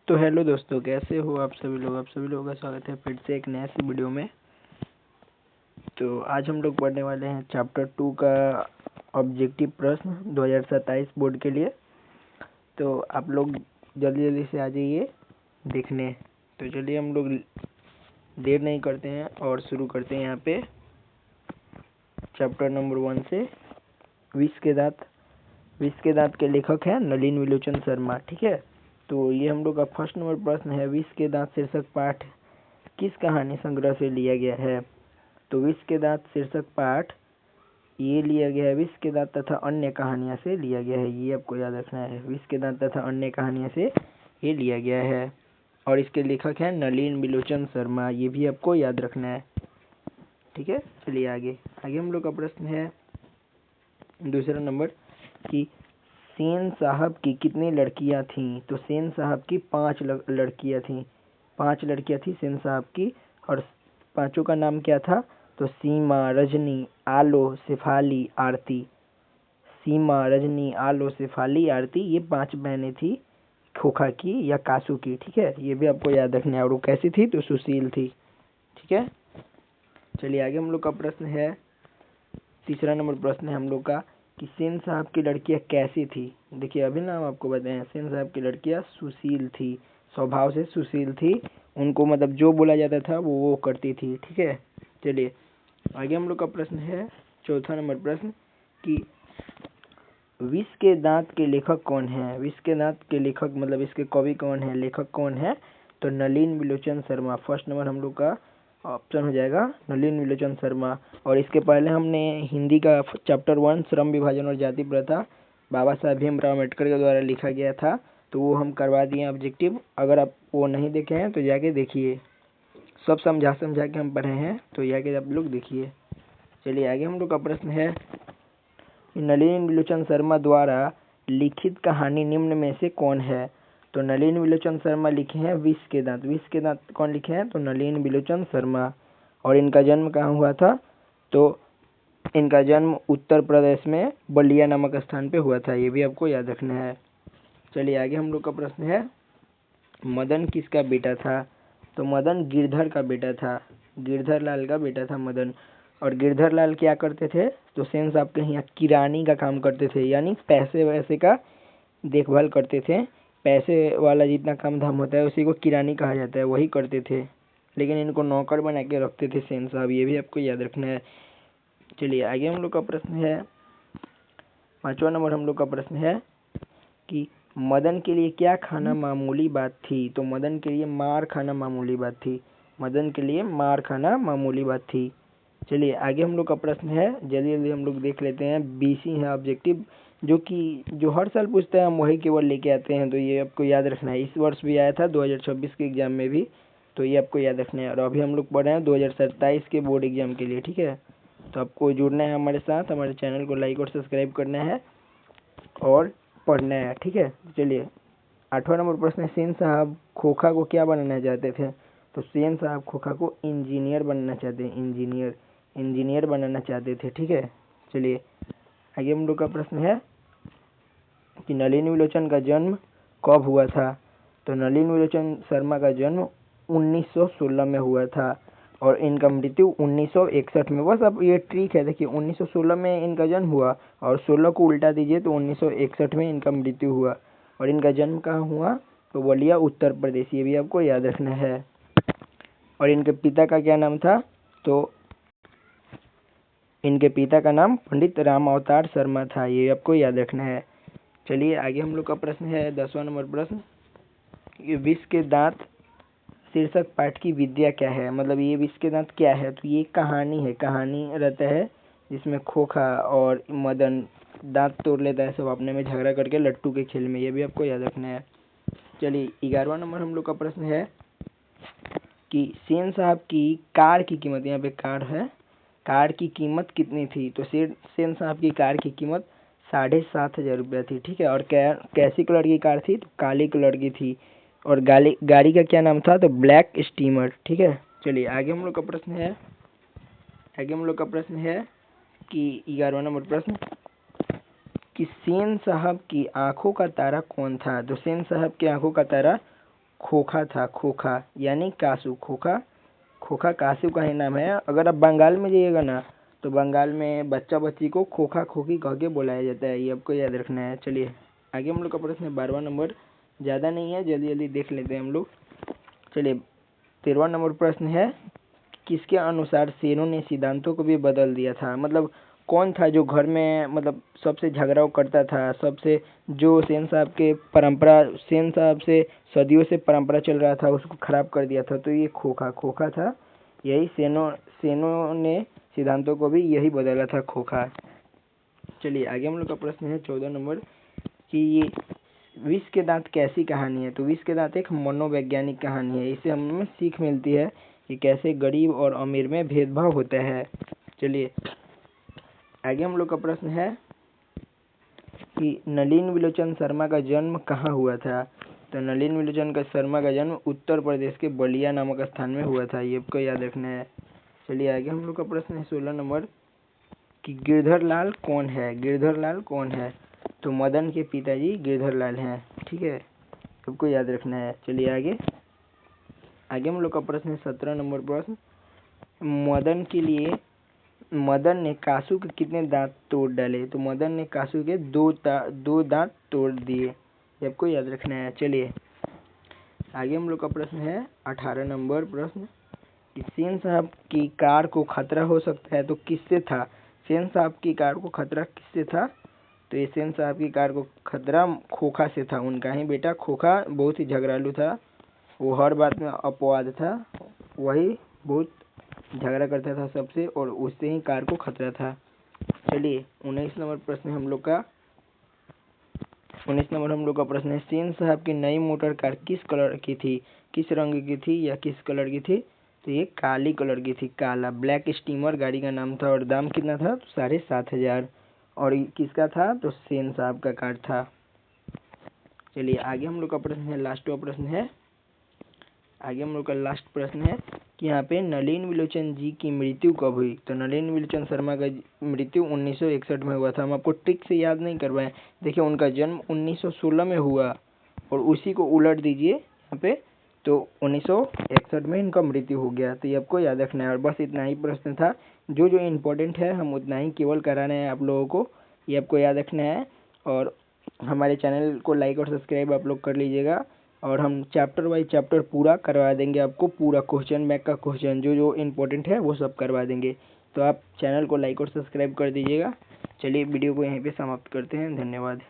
तो हेलो दोस्तों, कैसे हो आप सभी लोगों का स्वागत है फिर से एक नए सी वीडियो में। तो आज हम लोग पढ़ने वाले हैं चैप्टर 2 का ऑब्जेक्टिव प्रश्न 2027 बोर्ड के लिए। तो आप लोग जल्दी जल्दी से आ जाइए देखने। तो चलिए हम लोग देर नहीं करते हैं और शुरू करते हैं यहाँ पे चैप्टर नंबर 1 से। विष के दांत के लेखक हैं नलिन विलोचन शर्मा। ठीक है, तो ये हम लोग का फर्स्ट नंबर प्रश्न है। विष के दांत शीर्षक पाठ किस कहानी संग्रह से लिया गया है? तो विष के दांत शीर्षक पाठ ये लिया गया है विष के दांत तथा अन्य कहानियां से लिया गया है। ये आपको याद रखना है, विष के दांत तथा अन्य कहानियां से ये लिया गया है और इसके लेखक हैं नलिन विलोचन शर्मा। ये भी आपको याद रखना है। ठीक है, चलिए आगे हम लोग का प्रश्न है दूसरा नंबर कि सेन साहब की कितनी लड़कियां थीं? तो सेन साहब की 5 लड़कियां थीं। 5 लड़कियां थी सेन साहब की और पांचों का नाम क्या था? तो सीमा, रजनी, आलो, शेफाली, आरती। सीमा, रजनी, आलो, शेफाली, आरती, ये 5 बहनें थी खोखा की या कासू की। ठीक है, ये भी आपको याद रखना है। और वो कैसी थी? तो सुशील थी। ठीक है, चलिए आगे हम लोग का प्रश्न है तीसरा नंबर प्रश्न है हम लोग का कि सेन साहब की लड़कियां कैसी थी? देखिए अभी नाम आपको बताएं, सेन साहब की लड़कियां सुशील थी, स्वभाव से सुशील थी। उनको मतलब जो बोला जाता था वो करती थी। ठीक है, चलिए आगे हम लोग का प्रश्न है चौथा नंबर प्रश्न कि विष के दांत के लेखक कौन है? विष के दांत के लेखक मतलब इसके कवि कौन है, लेखक कौन है? तो नलिन विलोचन शर्मा। फर्स्ट नंबर हम लोग का ऑप्शन हो जाएगा नलिन विलोचन शर्मा। और इसके पहले हमने हिंदी का चैप्टर 1 श्रम विभाजन और जाति प्रथा बाबा साहेब भीमराव अम्बेडकर के द्वारा लिखा गया था, तो वो हम करवा दिए ऑब्जेक्टिव। अगर आप वो नहीं देखे हैं तो जाके देखिए, सब समझा के हम पढ़े हैं, तो जाके आप लोग देखिए। चलिए आगे हम लोग का प्रश्न है नलिन विलोचन शर्मा द्वारा लिखित कहानी निम्न में से कौन है? तो नलिन विलोचन शर्मा लिखे हैं विष के दांत। विष के दांत कौन लिखे हैं? तो नलिन विलोचन शर्मा। और इनका जन्म कहाँ हुआ था? तो इनका जन्म उत्तर प्रदेश में बलिया नामक स्थान पे हुआ था। ये भी आपको याद रखना है। चलिए आगे हम लोग का प्रश्न है मदन किसका बेटा था? तो मदन गिरधर का बेटा था, गिरधर लाल का बेटा था मदन। और गिरधर लाल क्या करते थे? तो सेन साहब के यहाँ किरानी का काम करते थे, यानी पैसे वैसे का देखभाल करते थे। पैसे वाला जितना काम धाम होता है उसी को किरानी कहा जाता है, वही करते थे। लेकिन इनको नौकर बना के रखते थे सेन साहब, ये भी आपको याद रखना है। चलिए आगे हम लोग का प्रश्न है पांचवा नंबर हम लोग का प्रश्न है कि मदन के लिए क्या खाना मामूली बात थी? तो मदन के लिए मार खाना मामूली बात थी। मदन के लिए मार खाना मामूली बात थी। चलिए आगे हम लोग का प्रश्न है जल्दी जल्दी हम लोग देख लेते हैं। बीसी है ऑब्जेक्टिव, जो हर साल पूछता है हम वही केवल लेके आते हैं, तो ये आपको याद रखना है। इस वर्ष भी आया था 2026 के एग्जाम में भी, तो ये आपको याद रखना है। और अभी हम लोग पढ़ रहे हैं 2027 के बोर्ड एग्जाम के लिए। ठीक है, तो आपको जुड़ना है हमारे साथ, हमारे चैनल को लाइक और सब्सक्राइब करना है और पढ़ना है। ठीक है, चलिए आठवां नंबर प्रश्न है सेन साहब खोखा को क्या बनाना चाहते थे? तो सेन साहब खोखा को इंजीनियर बनाना चाहते हैं, इंजीनियर बनाना चाहते थे। ठीक है, चलिए आगे हम लोग का प्रश्न है कि नलिन विलोचन का जन्म कब हुआ था? तो नलिन विलोचन शर्मा का जन्म 1916 में हुआ था और इनका मृत्यु 1961 में। बस अब ये ट्रिक है, देखिए 1916 में इनका जन्म हुआ और 16 को उल्टा दीजिए तो 1961 में इनका मृत्यु हुआ। और इनका जन्म कहाँ हुआ? तो बलिया उत्तर प्रदेश, ये भी आपको याद रखना है। और इनके पिता का क्या नाम था? तो इनके पिता का नाम पंडित राम अवतार शर्मा था, ये आपको याद रखना है। चलिए आगे हम लोग का प्रश्न है 10वां नंबर प्रश्न, विष के दांत शीर्षक पाठ की विद्या क्या है? मतलब ये विष के दांत क्या है? तो ये कहानी है, कहानी रहता है जिसमें खोखा और मदन दांत तोड़ लेता है सब अपने में झगड़ा करके लट्टू के खेल में, ये भी आपको याद रखना है। चलिए 11वां नंबर हम लोग का प्रश्न है कि सेन साहब की कार की कीमत, यहाँ पे कार है, कार की कीमत कितनी थी? तो सेन साहब की कार की कीमत 7,500 रुपया थी। ठीक है, और कैसी कलर की कार थी? तो काली कलर की थी। और गाड़ी का क्या नाम था? तो ब्लैक स्टीमर। ठीक है, चलिए आगे हम लोग का प्रश्न है कि 11वां नंबर प्रश्न कि सेन साहब की आंखों का तारा कौन था? तो सेन साहब की आंखों का तारा खोखा था, खोखा यानी कासू। खोखा, खोखा कासू का ही नाम है। अगर आप बंगाल में जाइएगा ना तो बंगाल में बच्चा बच्ची को खोखा खोखी कह के बुलाया जाता है, ये आपको याद रखना है। चलिए आगे हम लोग का प्रश्न है 12वां नंबर, ज़्यादा नहीं है, जल्दी जल्दी देख लेते हैं हम लोग। चलिए 13वां नंबर प्रश्न है, किसके अनुसार सेनों ने सिद्धांतों को भी बदल दिया था। मतलब कौन था जो घर में मतलब सबसे झगड़ा करता था, सबसे जो सेन साहब के परंपरा, सेन साहब से सदियों से परंपरा चल रहा था उसको खराब कर दिया था। तो ये खोखा, खोखा था। यही सेनों ने सिद्धांतों को भी यही बदला था, खोखा। चलिए आगे हम लोग का प्रश्न है 14 नंबर कि ये विष के दांत कैसी कहानी है। तो विष के दांत एक मनोवैज्ञानिक कहानी है। इससे हमें सीख मिलती है कि कैसे गरीब और अमीर में भेदभाव होता है। चलिए आगे हम लोग का प्रश्न है कि नलिन विलोचन शर्मा का जन्म कहाँ हुआ था। तो नलिन विलोचन का शर्मा का जन्म उत्तर प्रदेश के बलिया नामक स्थान में हुआ था, ये आपको याद रखना है। चलिए आगे हम लोग का प्रश्न है 16 नंबर कि गिरधर लाल कौन है। गिरधर लाल कौन है। तो मदन के पिताजी गिरधर लाल हैं, ठीक है, सबको याद रखना है। चलिए आगे हम लोग का प्रश्न है 17 नंबर प्रश्न, मदन ने कासू के कितने दांत तोड़ डाले। तो मदन ने कासू के दो दांत तोड़ दिए, ये आपको याद रखना है। चलिए आगे हम लोग का प्रश्न है 18 नंबर प्रश्न कि सेन साहब की कार को खतरा हो सकता है तो किससे था। सेन साहब की कार को खतरा किससे था। तो ये सेन साहब की कार को खतरा खोखा से था। उनका ही बेटा खोखा बहुत ही झगड़ालू था, वो हर बात में अपवाद था, वही बहुत झगड़ा करता था सबसे और उससे ही कार को खतरा था। चलिए 19 नंबर प्रश्न हम लोग का प्रश्न है, सेन साहब की नई मोटर कार किस कलर की थी, किस रंग की थी या किस कलर की थी। तो ये काली कलर की थी, काला। ब्लैक स्टीमर गाड़ी का नाम था और दाम कितना था। तो 7,500। और ये किसका था। तो सेन साहब का कार था। चलिए आगे हम लोग का प्रश्न है, लास्ट प्रश्न है। आगे हम लोग का लास्ट प्रश्न है कि यहाँ पे नलिन विलोचन जी की मृत्यु कब हुई। तो नलिन विलोचन शर्मा का मृत्यु 1961 में हुआ था। हम आपको ट्रिक से याद नहीं करवाएं। देखिए उनका जन्म 1916 में हुआ और उसी को उलट दीजिए यहाँ पे, तो 1961 में इनका मृत्यु हो गया। तो ये आपको याद रखना है। और बस इतना ही प्रश्न था, जो जो इम्पोर्टेंट है हम उतना ही केवल करा रहे हैं आप लोगों को, ये आपको याद रखना है। और हमारे चैनल को लाइक और सब्सक्राइब आप लोग कर लीजिएगा और हम चैप्टर वाइज चैप्टर पूरा करवा देंगे आपको। पूरा क्वेश्चन बैंक का क्वेश्चन जो जो इम्पोर्टेंट है वो सब करवा देंगे। तो आप चैनल को लाइक और सब्सक्राइब कर दीजिएगा। चलिए वीडियो को यहीं पे समाप्त करते हैं। धन्यवाद।